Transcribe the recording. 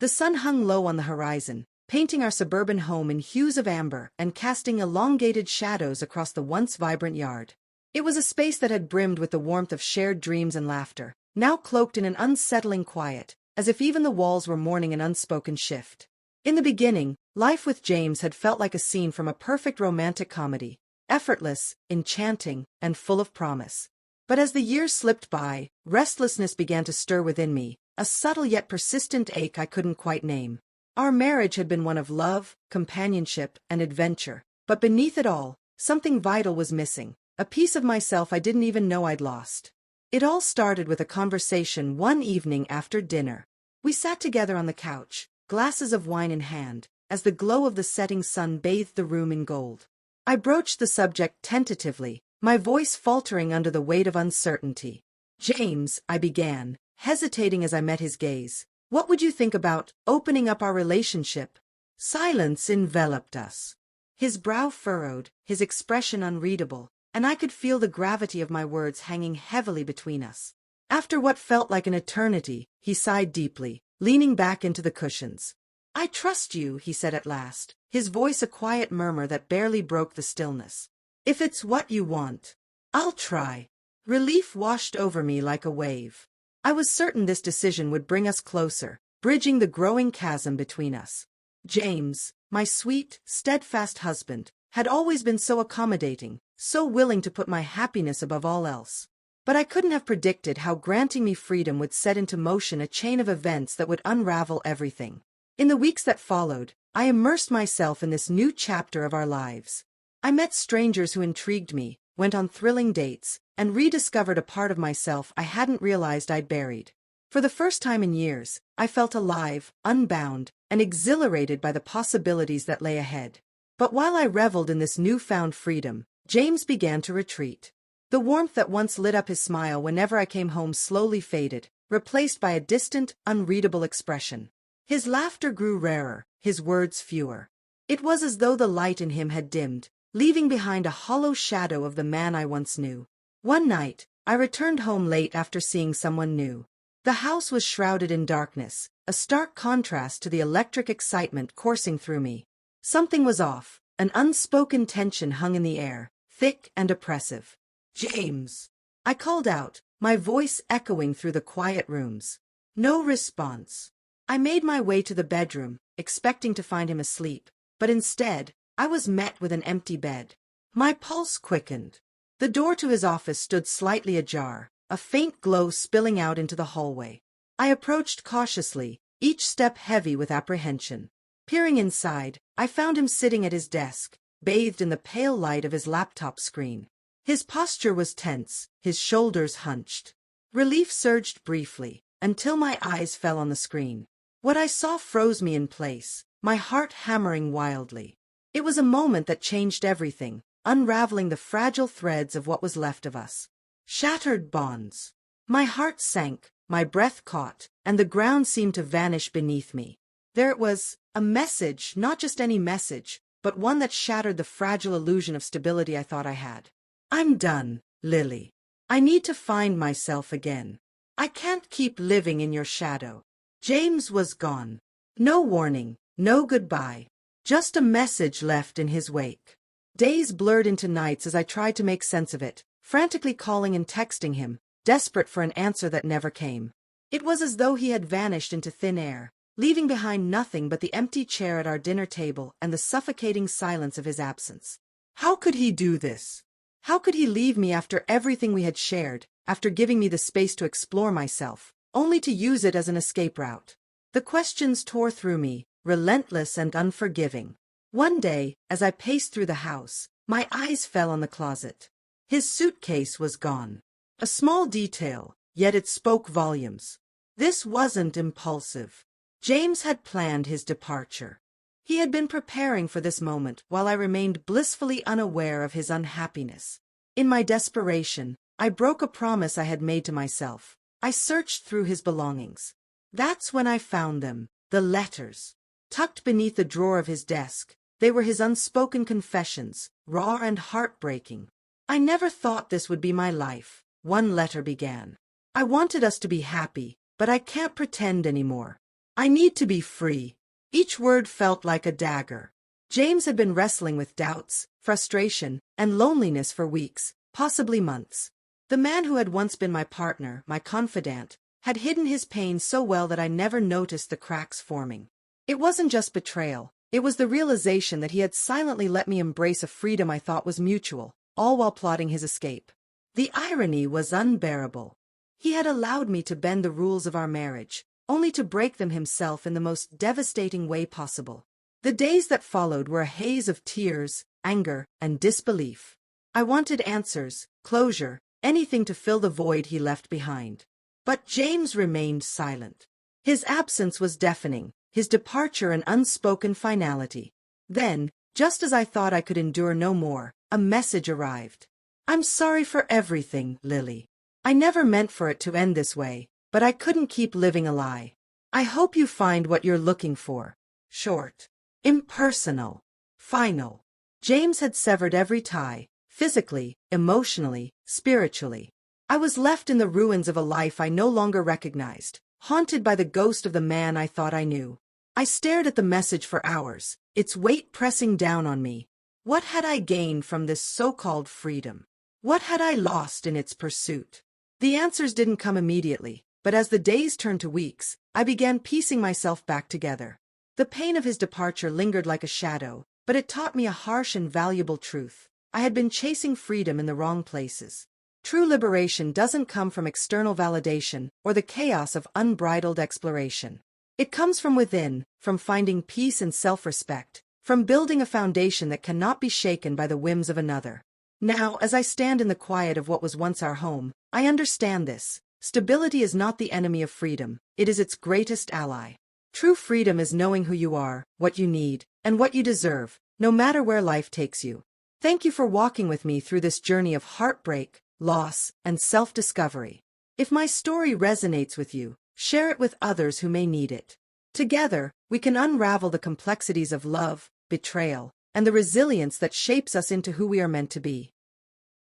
The sun hung low on the horizon, painting our suburban home in hues of amber and casting elongated shadows across the once vibrant yard. It was a space that had brimmed with the warmth of shared dreams and laughter, now cloaked in an unsettling quiet, as if even the walls were mourning an unspoken shift. In the beginning, life with James had felt like a scene from a perfect romantic comedy, effortless, enchanting, and full of promise. But as the years slipped by, restlessness began to stir within me, a subtle yet persistent ache I couldn't quite name. Our marriage had been one of love, companionship, and adventure, but beneath it all, something vital was missing, a piece of myself I didn't even know I'd lost. It all started with a conversation one evening after dinner. We sat together on the couch, glasses of wine in hand, as the glow of the setting sun bathed the room in gold. I broached the subject tentatively, my voice faltering under the weight of uncertainty. "James," I began, hesitating as I met his gaze, "what would you think about opening up our relationship?" Silence enveloped us. His brow furrowed, his expression unreadable, and I could feel the gravity of my words hanging heavily between us. After what felt like an eternity, he sighed deeply, leaning back into the cushions. "I trust you," he said at last, his voice a quiet murmur that barely broke the stillness. "If it's what you want, I'll try." Relief washed over me like a wave. I was certain this decision would bring us closer, bridging the growing chasm between us. James, my sweet, steadfast husband, had always been so accommodating, so willing to put my happiness above all else. But I couldn't have predicted how granting me freedom would set into motion a chain of events that would unravel everything. In the weeks that followed, I immersed myself in this new chapter of our lives. I met strangers who intrigued me, went on thrilling dates, and rediscovered a part of myself I hadn't realized I'd buried. For the first time in years, I felt alive, unbound, and exhilarated by the possibilities that lay ahead. But while I reveled in this newfound freedom, James began to retreat. The warmth that once lit up his smile whenever I came home slowly faded, replaced by a distant, unreadable expression. His laughter grew rarer, his words fewer. It was as though the light in him had dimmed, leaving behind a hollow shadow of the man I once knew. One night, I returned home late after seeing someone new. The house was shrouded in darkness, a stark contrast to the electric excitement coursing through me. Something was off, an unspoken tension hung in the air, thick and oppressive. "James!" I called out, my voice echoing through the quiet rooms. No response. I made my way to the bedroom, expecting to find him asleep, but instead, I was met with an empty bed. My pulse quickened. The door to his office stood slightly ajar, a faint glow spilling out into the hallway. I approached cautiously, each step heavy with apprehension. Peering inside, I found him sitting at his desk, bathed in the pale light of his laptop screen. His posture was tense, his shoulders hunched. Relief surged briefly, until my eyes fell on the screen. What I saw froze me in place, my heart hammering wildly. It was a moment that changed everything, unraveling the fragile threads of what was left of us. Shattered bonds. My heart sank, my breath caught, and the ground seemed to vanish beneath me. There it was, a message, not just any message, but one that shattered the fragile illusion of stability I thought I had. "I'm done, Lily. I need to find myself again. I can't keep living in your shadow." James was gone. No warning, no goodbye. Just a message left in his wake. Days blurred into nights as I tried to make sense of it, frantically calling and texting him, desperate for an answer that never came. It was as though he had vanished into thin air, leaving behind nothing but the empty chair at our dinner table and the suffocating silence of his absence. How could he do this? How could he leave me after everything we had shared, after giving me the space to explore myself, only to use it as an escape route? The questions tore through me, relentless and unforgiving. One day, as I paced through the house, my eyes fell on the closet. His suitcase was gone. A small detail, yet it spoke volumes. This wasn't impulsive. James had planned his departure. He had been preparing for this moment while I remained blissfully unaware of his unhappiness. In my desperation, I broke a promise I had made to myself. I searched through his belongings. That's when I found them, the letters. Tucked beneath the drawer of his desk, they were his unspoken confessions, raw and heartbreaking. "I never thought this would be my life," one letter began. "I wanted us to be happy, but I can't pretend anymore. I need to be free. Each word felt like a dagger. James had been wrestling with doubts, frustration, and loneliness for weeks, possibly months. The man who had once been my partner, my confidant, had hidden his pain so well that I never noticed the cracks forming. It wasn't just betrayal, it was the realization that he had silently let me embrace a freedom I thought was mutual, all while plotting his escape. The irony was unbearable. He had allowed me to bend the rules of our marriage, only to break them himself in the most devastating way possible. The days that followed were a haze of tears, anger, and disbelief. I wanted answers, closure, anything to fill the void he left behind. But James remained silent. His absence was deafening, his departure an unspoken finality. Then, just as I thought I could endure no more, a message arrived. I'm sorry for everything, Lily. I never meant for it to end this way, but I couldn't keep living a lie. I hope you find what you're looking for. Short. Impersonal. Final. James had severed every tie, physically, emotionally, spiritually. I was left in the ruins of a life I no longer recognized, haunted by the ghost of the man I thought I knew. I stared at the message for hours, its weight pressing down on me. What had I gained from this so-called freedom? What had I lost in its pursuit? The answers didn't come immediately, but as the days turned to weeks, I began piecing myself back together. The pain of his departure lingered like a shadow, but it taught me a harsh and valuable truth. I had been chasing freedom in the wrong places. True liberation doesn't come from external validation or the chaos of unbridled exploration. It comes from within, from finding peace and self-respect, from building a foundation that cannot be shaken by the whims of another. Now, as I stand in the quiet of what was once our home, I understand this. Stability is not the enemy of freedom, it is its greatest ally. True freedom is knowing who you are, what you need, and what you deserve, no matter where life takes you. Thank you for walking with me through this journey of heartbreak, loss, and self-discovery. If my story resonates with you, share it with others who may need it. Together, we can unravel the complexities of love, betrayal, and the resilience that shapes us into who we are meant to be.